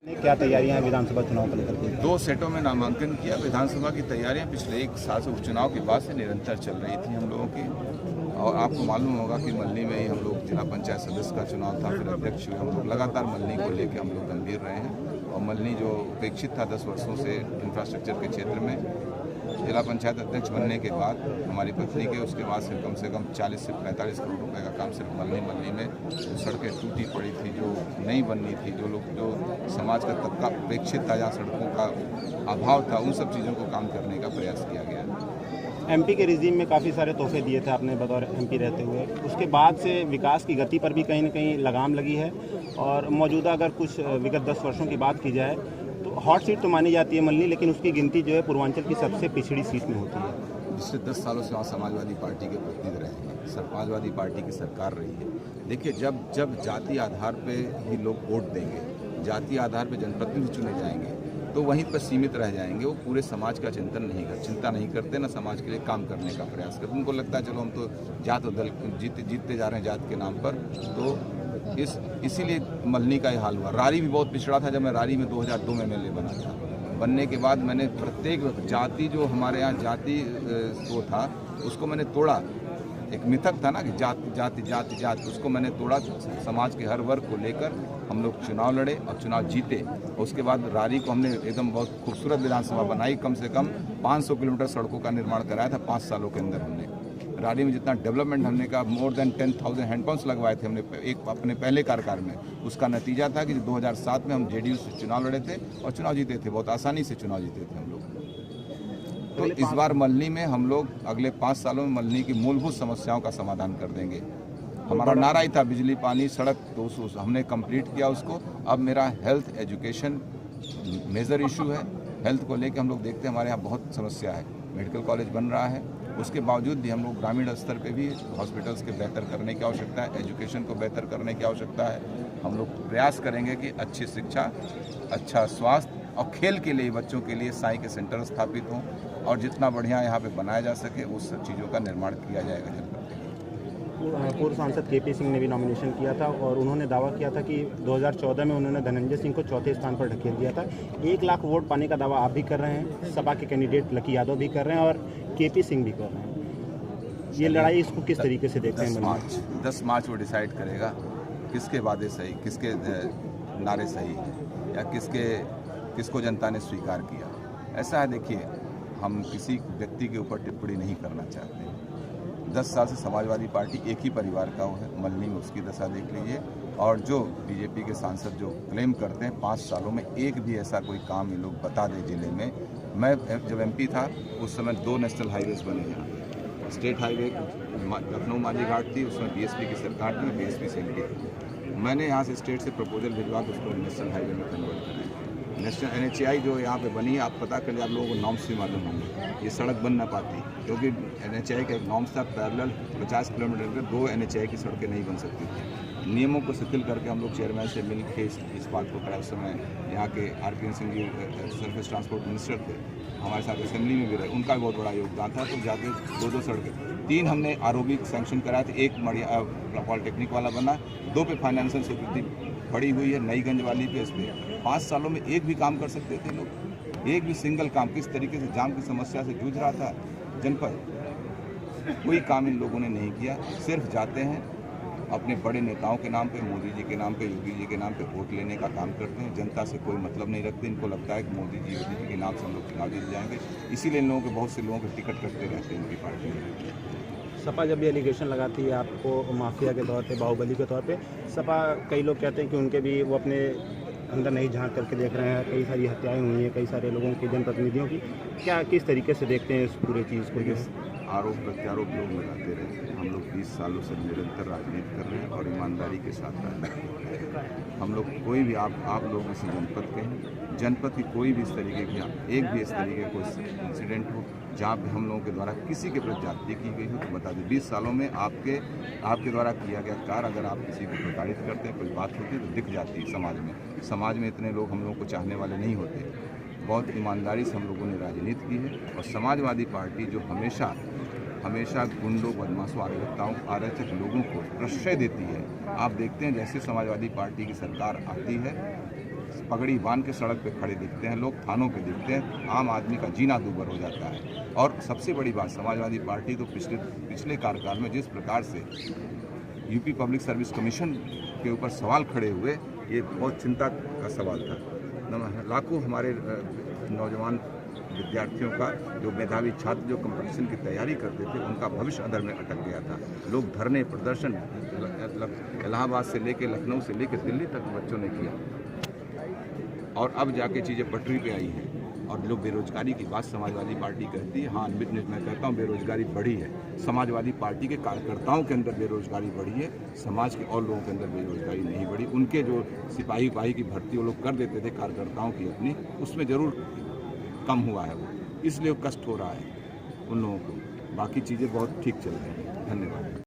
क्या तैयारियां हैं विधानसभा चुनाव को लेकर के? 2 सेटों में नामांकन किया। विधानसभा की तैयारियां पिछले 1 साल से उपचुनाव के बाद से निरंतर चल रही थी हम लोगों की। और आपको मालूम होगा कि मल्हनी में ही हम लोग जिला पंचायत सदस्य का चुनाव था, फिर अध्यक्ष हुए। हम लोग लगातार मल्हनी को लेकर हम लोग गंभीर रहे हैं। और मल्हनी जो उपेक्षित था 10 वर्षों से इंफ्रास्ट्रक्चर के क्षेत्र में, जिला पंचायत अध्यक्ष बनने के बाद हमारी पत्नी के उसके बाद से कम 40 से 45 करोड़ रुपए का काम सिर्फ मल्हनी में जो सड़कें टूटी पड़ी थी, जो नहीं बननी थी, जो समाज का तबका उपेक्षित था, जहाँ सड़कों का अभाव था, उन सब चीज़ों को काम करने का प्रयास किया गया। एमपी के रिजीम में काफ़ी सारे तोहफे दिए थे आपने बतौर एमपी रहते हुए, उसके बाद से विकास की गति पर भी कहीं न कहीं लगाम लगी है। और मौजूदा अगर कुछ विगत 10 वर्षों की बात की जाए तो हॉट सीट तो मानी जाती है मल्हनी, लेकिन उसकी गिनती जो है पूर्वांचल की सबसे पिछड़ी सीट में होती है। पिछले 10 सालों से वहाँ समाजवादी पार्टी के प्रतिनिधि रहे हैं, समाजवादी पार्टी की सरकार रही है। देखिए, जब जाति आधार पे ही लोग वोट देंगे, जाति आधार पे जनप्रतिनिधि चुने जाएंगे, तो वहीं पर सीमित रह जाएंगे। वो पूरे समाज का चिंता नहीं करते, ना समाज के लिए काम करने का प्रयास करते। उनको लगता है चलो हम तो जात और दल जीतते जा रहे हैं जात के नाम पर। तो इसीलिए मल्हनी का ये हाल हुआ। रारी भी बहुत पिछड़ा था। जब मैं रारी में 2002 में MLA बना था, बनने के बाद मैंने प्रत्येक जाति, जो हमारे यहाँ जाति वो था, उसको मैंने तोड़ा। एक मिथक था ना कि जाति, उसको मैंने तोड़ा। समाज के हर वर्ग को लेकर हम लोग चुनाव लड़े और चुनाव जीते। उसके बाद रारी को हमने एकदम बहुत खूबसूरत विधानसभा बनाई। कम से कम 500 किलोमीटर सड़कों का निर्माण कराया था 5 सालों के अंदर। हमने रारी में जितना डेवलपमेंट हमने का, मोर देन 10,000 हैंडपम्प्स लगवाए थे हमने अपने पहले कार्यकाल में। उसका नतीजा था कि 2007 में हम JDU से चुनाव लड़े थे और चुनाव जीते थे। बहुत आसानी से चुनाव जीते थे हम लोग। तो इस बार मल्हनी में हम लोग अगले 5 सालों में मल्हनी की मूलभूत समस्याओं का समाधान कर देंगे। हमारा नारा ही था बिजली, पानी, सड़क, तो हमने कंप्लीट किया उसको। अब मेरा हेल्थ एजुकेशन मेजर इशू है। हेल्थ को लेकर हम लोग देखते हैं हमारे यहाँ बहुत समस्या है। मेडिकल कॉलेज बन रहा है, उसके बावजूद भी हम लोग ग्रामीण स्तर पे भी हॉस्पिटल्स के बेहतर करने की आवश्यकता है, एजुकेशन को बेहतर करने की आवश्यकता है। हम लोग प्रयास करेंगे कि अच्छी शिक्षा, अच्छा स्वास्थ्य और खेल के लिए बच्चों के लिए साई के सेंटर स्थापित हों और जितना बढ़िया यहाँ पे बनाया जा सके उस सब चीज़ों का निर्माण किया जाएगा जनपद में। पूर्व सांसद KP सिंह ने भी नॉमिनेशन किया था और उन्होंने दावा किया था कि 2014 में उन्होंने धनंजय सिंह को चौथे स्थान पर ढकेल दिया था। 1 लाख वोट पाने का दावा आप भी कर रहे हैं, सपा के कैंडिडेट लकी यादव भी कर रहे हैं और KP सिंह भी कर रहे हैं। ये लड़ाई इसको किस तरीके से देखते हैं? 10 मार्च वो डिसाइड करेगा किसके वादे सही, किसके नारे सही हैं, या किसको जनता ने स्वीकार किया। ऐसा है, देखिए, हम किसी व्यक्ति के ऊपर टिप्पणी नहीं करना चाहते। 10 साल से समाजवादी पार्टी एक ही परिवार का है। मल्हनी में उसकी दशा देख लीजिए। और जो BJP के सांसद जो क्लेम करते हैं 5 सालों में एक भी ऐसा कोई काम ये लोग बता दें जिले में। मैं जब MP था उस समय 2 नेशनल हाईवेज बने यहाँ। स्टेट हाईवे लखनऊ माझी घाट थी, उसमें BSP की सरकार थी, BSP से MD थी। मैंने यहाँ से स्टेट से प्रपोजल भिजवा के उसको नेशनल हाईवे में कन्वर्ट कराया। नेशनल NHAI जो यहाँ पे बनी, आप पता करिए, आप लोगों को नॉर्म्स भी मालूम होंगे। ये सड़क बन ना पाती क्योंकि NHAI का एक नॉर्म्स था, पैरेलल 50 किलोमीटर के 2 NHAI की सड़कें नहीं बन सकती थी। नियमों को शिथिल करके हम लोग चेयरमैन से मिल के इस बात को करा। उस समय यहाँ के RPN Singh ji service transport minister थे, हमारे साथ असेंबली में भी रहे, उनका बहुत बड़ा योगदान था। तो जाके 2 सड़कें, 3 हमने ROB सैंक्शन कराया था, 1 मड़िया पॉलिटेक्निक वाला बना, 2 पे फाइनेंशियल स्वीकृति पड़ी हुई है, नईगंज वाली पे। इस पर 5 सालों में एक भी काम कर सकते थे लोग, एक भी सिंगल काम। किस तरीके से जाम की समस्या से जूझ रहा था जनपद, कोई काम इन लोगों ने नहीं किया। सिर्फ जाते हैं अपने बड़े नेताओं के नाम पे, मोदी जी के नाम पे, योगी जी के नाम पे वोट लेने का काम करते हैं। जनता से कोई मतलब नहीं रखते। इनको लगता है कि मोदी जी, योगी जी के नाम से हम लोग चुनाव जीत जाएंगे। इसीलिए इन लोगों के, बहुत से लोगों के टिकट कटते रहते हैं उनकी पार्टी में। सपा जब भी एलिगेशन लगाती है आपको माफिया के तौर पे, बाहुबली के तौर पे, सपा, कई लोग कहते हैं कि उनके भी वो अपने अंदर नहीं झांक करके देख रहे हैं। कई सारी हत्याएं हुई हैं कई सारे लोगों की, जनप्रतिनिधियों की। क्या किस तरीके से देखते हैं इस पूरे चीज़ को? आरोप प्रत्यारोप लोग लगाते रहते हैं। हम लोग 20 सालों से निरंतर राजनीति कर रहे हैं और ईमानदारी के साथ राजनीति कर रहे हैं। हम लोग कोई भी, आप लोग इस जनपद के हैं, जनपद की कोई भी इस तरीके की, एक भी इस तरीके का कोई इंसिडेंट हो जहाँ पे हम लोगों के द्वारा किसी के प्रति जाति की गई हो तो बता दें। 20 सालों में आपके द्वारा किया गया कार्य, अगर आप किसी को प्रताड़ित करते हैं, कोई बात होती है तो दिख जाती है समाज में। समाज में इतने लोग हम लोगों को चाहने वाले नहीं होते। बहुत ईमानदारी से हम लोगों ने राजनीति की है। और समाजवादी पार्टी जो हमेशा गुंडों, बदमाशों, अराजक लोगों को प्रश्रय देती है। आप देखते हैं जैसे समाजवादी पार्टी की सरकार आती है, पगड़ी बांध के सड़क पे खड़े दिखते हैं, लोग थानों पे दिखते हैं, आम आदमी का जीना दूभर हो जाता है। और सबसे बड़ी बात, समाजवादी पार्टी तो पिछले कार्यकाल में जिस प्रकार से यूपी पब्लिक सर्विस कमीशन के ऊपर सवाल खड़े हुए, ये बहुत चिंता का सवाल था। लाखों हमारे नौजवान विद्यार्थियों का, जो मेधावी छात्र जो कंपटीशन की तैयारी करते थे, उनका भविष्य अंदर में अटक गया था। लोग धरने प्रदर्शन इलाहाबाद से लेके लखनऊ से लेके दिल्ली तक बच्चों ने किया, और अब जाके चीज़ें पटरी पे आई हैं। और लोग बेरोजगारी की बात समाजवादी पार्टी कहती है, हाँ मैं कहता हूँ बेरोजगारी बढ़ी है। समाजवादी पार्टी के कार्यकर्ताओं के अंदर बेरोजगारी बढ़ी है, समाज के और लोगों के अंदर बेरोजगारी नहीं बढ़ी। उनके जो सिपाही की भर्ती वो लोग कर देते थे कार्यकर्ताओं की अपनी, उसमें ज़रूर कम हुआ है वो, इसलिए कष्ट हो रहा है उन लोगों को। बाकी चीज़ें बहुत ठीक चल रही हैं। धन्यवाद।